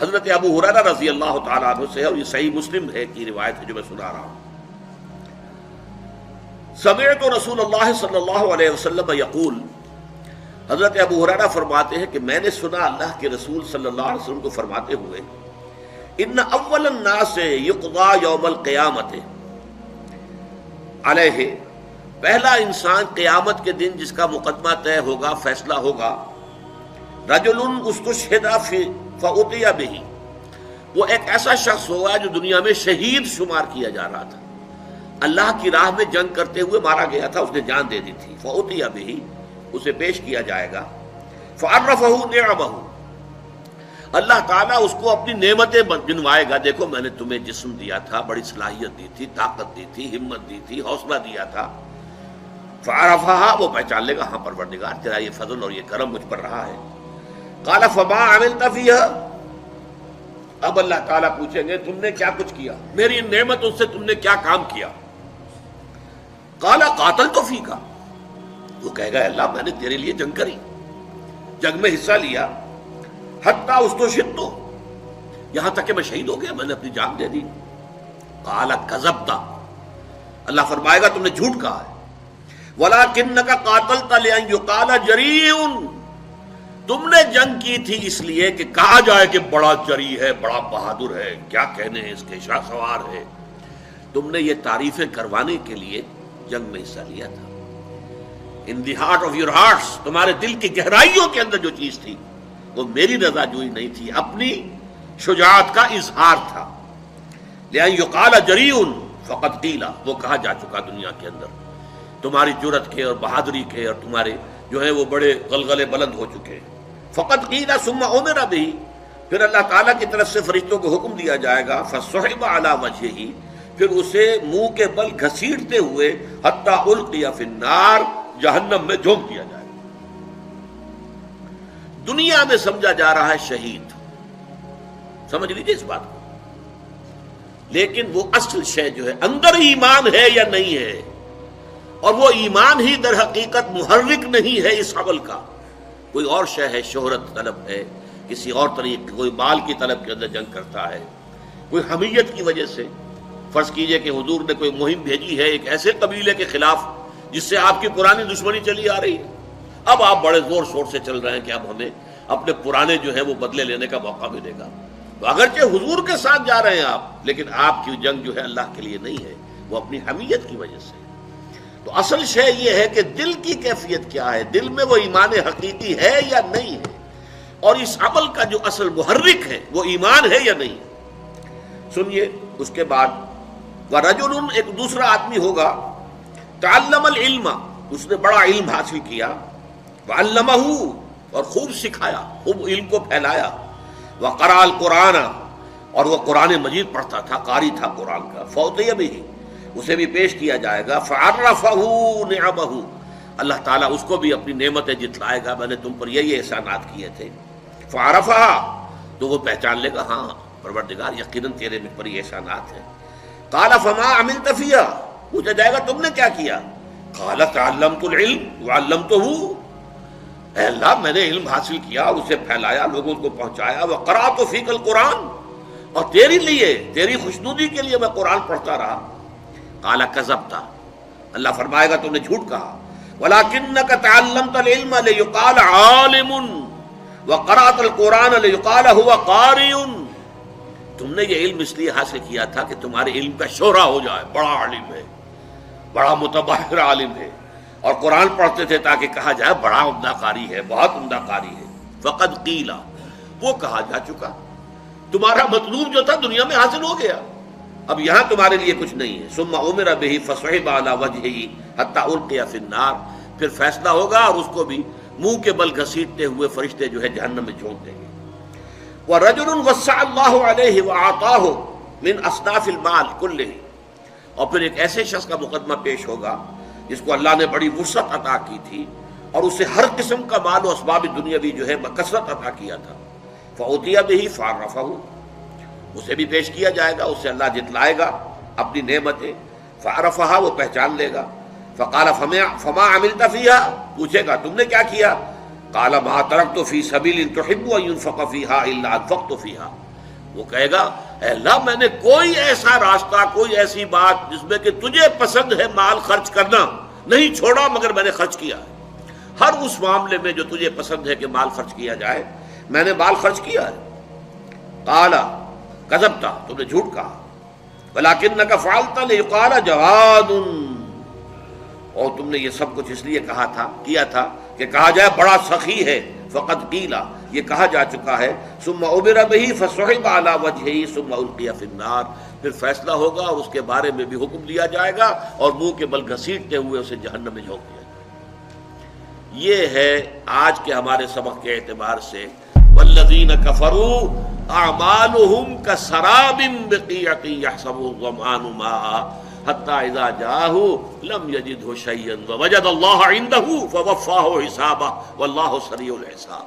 حضرت ابو ہریرہ رضی اللہ تعالیٰ عنہ سے ہے، اور یہ صحیح مسلم ہے کی روایت ہے جو میں سنا رہا ہوں. سمعت رسول اللہ صلی اللہ علیہ وسلم یقول، حضرت ابو ہریرہ فرماتے ہیں کہ میں نے سنا اللہ کے رسول صلی اللہ علیہ وسلم کو فرماتے ہوئے، ان اول الناس یقضى یوم القیامت علیہ، پہلا انسان قیامت کے دن جس کا مقدمہ طے ہوگا، فیصلہ ہوگا، رجل استشہد فأتي به، وہ ایک ایسا شخص ہوگا جو دنیا میں شہید شمار کیا جا رہا تھا، اللہ کی راہ میں جنگ کرتے ہوئے مارا گیا تھا، اس نے جان دے دی تھی. فأتي به، اسے پیش کیا جائے گا. فعرفہ نعمہ، اللہ تعالیٰ اس کو اپنی نعمتیں گنوائے گا. دیکھو میں نے تمہیں جسم دیا تھا، بڑی صلاحیت دی تھی، طاقت دی تھی، ہمت دی تھی، حوصلہ دیا تھا. فعرفہ، وہ پہچان لے گا، ہاں پروردگار تیرا یہ فضل اور یہ کرم مجھ پر رہا ہے. قال فما عملت فیہا، اب اللہ تعالیٰ پوچھیں گے تم نے کیا کچھ کیا، میری ان نعمتوں سے تم نے کیا کام کیا. قال قاتلت فیک، وہ کہے گا اللہ میں نے تیرے لیے جنگ کری، جنگ میں حصہ لیا. حتی استشہدت، یہاں تک کہ میں شہید ہو گیا، میں نے اپنی جان دے دی. قال کذبت، اللہ فرمائے گا تم نے جھوٹ کہا ہے. ولکنک قاتلت لان یقال جریء، تم نے جنگ کی تھی اس لیے کہ کہا جائے کہ بڑا جری ہے، بڑا بہادر ہے، کیا کہنے ہیں اس کے، شاہ سوار ہے. تم نے یہ تعریفیں کروانے کے لیے جنگ میں حصہ لیا تھا. In the heart of your hearts, تمہارے دل کی گہرائیوں کے اندر جو چیز تھی وہ میری رضا جوئی نہیں تھی، اپنی شجاعت کا اظہار تھا. لأن یقال جریء فقد قیل، وہ کہا جا چکا دنیا کے اندر تمہاری جرأت کے اور بہادری کے، اور تمہارے جو ہے وہ بڑے غلغلے بلند ہو چکے. فقد قیل ثم امر به، پھر اللہ تعالیٰ کی طرف سے فرشتوں کو حکم دیا جائے گا. فصحب علی وجہہ، پھر اسے منہ کے بل گھسیٹتے ہوئے حتی القی فی النار، جہنم میں جھونک دیا جائے گا. دنیا میں سمجھا جا رہا ہے شہید، سمجھ لیجیے اس بات کو، لیکن وہ اصل شے جو ہے اندر ایمان ہے یا نہیں ہے، اور وہ ایمان ہی در حقیقت محرک نہیں ہے اس عمل کا. کوئی اور شے ہے، شہرت طلب ہے، کسی اور طریقے، کوئی مال کی طلب کے اندر جنگ کرتا ہے، کوئی حمیت کی وجہ سے. فرض کیجئے کہ حضور نے کوئی مہم بھیجی ہے ایک ایسے قبیلے کے خلاف جس سے آپ کی پرانی دشمنی چلی آ رہی ہے، اب آپ بڑے زور شور سے چل رہے ہیں کہ اب ہمیں اپنے پرانے جو ہے وہ بدلے لینے کا موقع ملے گا. تو اگرچہ حضور کے ساتھ جا رہے ہیں آپ، لیکن آپ کی جنگ جو ہے اللہ کے لیے نہیں ہے، وہ اپنی حمیت کی وجہ سے. تو اصل شے یہ ہے کہ دل کی کیفیت کیا ہے، دل میں وہ ایمان حقیقی ہے یا نہیں ہے، اور اس عمل کا جو اصل محرک ہے وہ ایمان ہے یا نہیں ہے. سنیے اس کے بعد، وَرَجُلٌ، ایک دوسرا آدمی ہوگا، تعلم العلم، اس نے بڑا علم حاصل کیا، وعلمہ، اور خوب سکھایا، خوب علم کو پھیلایا، وقرأ القرآن، اور وہ قرآن مجید پڑھتا تھا، قاری تھا قرآن کا. فأتي به، اسے بھی پیش کیا جائے گا. فعرفہ نعمہ، اللہ تعالیٰ اس کو بھی اپنی نعمتیں جتلائے گا، میں نے تم پر یہ احسانات کیے تھے. فعرفہ، تو وہ پہچان لے گا، ہاں پروردگار یقیناً تیرے مجھ پر یہ احسانات ہیں. قال فما عملت فیہا، پوچھا جائے گا تم نے کیا کیا. قال تعلمت العلم وعلمتہ، اے اللہ میں نے علم حاصل کیا، اسے پھیلایا، لوگوں کو پہنچایا. وقرأت فیک القرآن، اور تیرے لیے، تیری خوشنودی کے لیے میں قرآن پڑھتا رہا. قال کذبت، اللہ فرمائے گا تم نے جھوٹ کہا. ولکنک تعلمت العلم لیقال عالم وقرأت القرآن لیقال هو قاری، تم نے یہ علم اس لیے حاصل کیا تھا کہ تمہارے علم کا شہرہ ہو جائے، بڑا عالم ہے، بڑا متبحر عالم ہے، اور قرآن پڑھتے تھے تاکہ کہا جائے بڑا عمدہ قاری ہے، بہت عمدہ قاری ہے. فقد قیل، وہ کہا جا چکا، تمہارا مطلوب جو تھا دنیا میں حاصل ہو گیا، اب یہاں تمہارے لیے کچھ نہیں ہے. ثم امر به فصحب علی وجهه حتى القي في النار، پھر فیصلہ ہوگا اور اس کو بھی منہ کے بل گھسیٹتے ہوئے فرشتے جو ہے جہنم میں جھونک دیں گے. ورجل وسع اللہ علیہ واعطاه من اصناف المال كله، اور پھر ایک ایسے شخص کا مقدمہ پیش ہوگا جس کو اللہ نے بڑی وسعت عطا کی تھی اور اسے ہر قسم کا مال و اسباب دنیاوی جو ہے بکثرت عطا کیا تھا. فأتي به فعرفه، اسے بھی پیش کیا جائے گا، اسے اللہ جتلائے گا اپنی نعمتیں. فعرفها، وہ پہچان لے گا. فقال فما عملت فيها، پوچھے گا تم نے کیا کیا. قال ما تركت في سبيل تحب ان ينفق فيها الا انفقت فيها، وہ کہے گا اے اللہ میں نے کوئی ایسا راستہ، کوئی ایسی بات جس میں کہ تجھے پسند ہے مال خرچ کرنا نہیں چھوڑا، مگر میں نے خرچ کیا ہے۔ ہر اس معاملے میں جو تجھے پسند ہے کہ مال خرچ کیا جائے میں نے مال خرچ کیا ہے۔ قال کذبت، تم نے جھوٹ کہا، ولکنک فعلت لیقال جواد، اور تم نے یہ سب کچھ اس لیے کیا تھا کہ کہا جائے بڑا سخی ہے، فقد قیل، یہ کہا جا چکا ہے، ثم عبر بہ فسحب علی وجہہ ثم القی فی النار، پھر فیصلہ ہوگا اور اس کے بارے میں بھی حکم دیا جائے گا اور منہ کے بل گھسیٹتے ہوئے اسے جہنم میں جھونک دیا جائے گا۔ یہ ہے آج کے ہمارے سبق کے اعتبار سے، والذین کفروا اعمالهم کسراب بقیعۃ یحسبہ الظمآن ماء حتی اذا جاءہ لم یجدہ شیئا ووجد اللہ عندہ فوفاہ حسابہ واللہ سریع الحساب۔